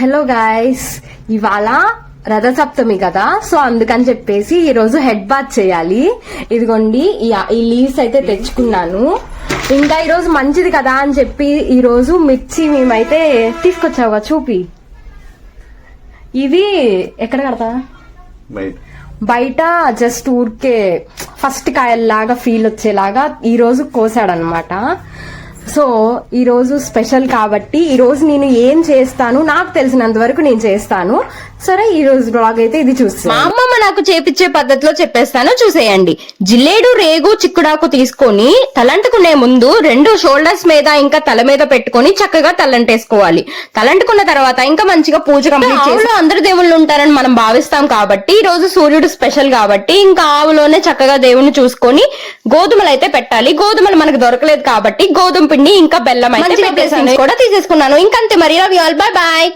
Hello guys, ఇవాళ రథసప్తమి కదా, so అందుకని చెప్పేసి ఈ రోజు హెడ్ బాత్ చేయాలి. ఇదిగోండి ఈ లీవ్స్ అయితే తెచ్చుకున్నాను. ఇంకా ఈ రోజు మంచిది కదా అని చెప్పి ఈ రోజు మిర్చి మేమైతే తీసుకొచ్చావుగా చూపి. ఇది ఎక్కడ కడతా బయట జస్ట్ ఊరికే ఫస్ట్ కాయల్లాగా ఫీల్ వచ్చేలాగా ఈ రోజు కోసాడనమాట. సో ఈ రోజు స్పెషల్ కాబట్టి ఈ రోజు నేను ఏం చేస్తాను నాకు తెలిసినంత వరకు నేను చేస్తాను. సరే, ఈ రోజు బ్లాగ్ అయితే ఇది చూస్తాను. మా అమ్మమ్మ నాకు చేపిచ్చే పద్ధతిలో చెప్పేస్తాను, చూసేయండి. జిల్లేడు, రేగు, చిక్కుడాకు తీసుకొని తలంటుకునే ముందు రెండు షోల్డర్స్ మీద ఇంకా తల మీద పెట్టుకొని చక్కగా తలంటేసుకోవాలి. తలంటుకున్న తర్వాత ఇంకా మంచిగా పూజ కంప్లీట్ చేసి అందరు దేవుళ్ళు ఉంటారని మనం భావిస్తాం కాబట్టి ఈ రోజు సూర్యుడు స్పెషల్ కాబట్టి ఇంకా ఆవులోనే చక్కగా దేవుని చూసుకొని గోధుమలు అయితే పెట్టాలి. గోధుమలు మనకు దొరకలేదు కాబట్టి గోధుమ పిండి ఇంకా బెల్లం అయితే కూడా తీసేసుకున్నాను. ఇంకంతే, మరి love you all, bye bye.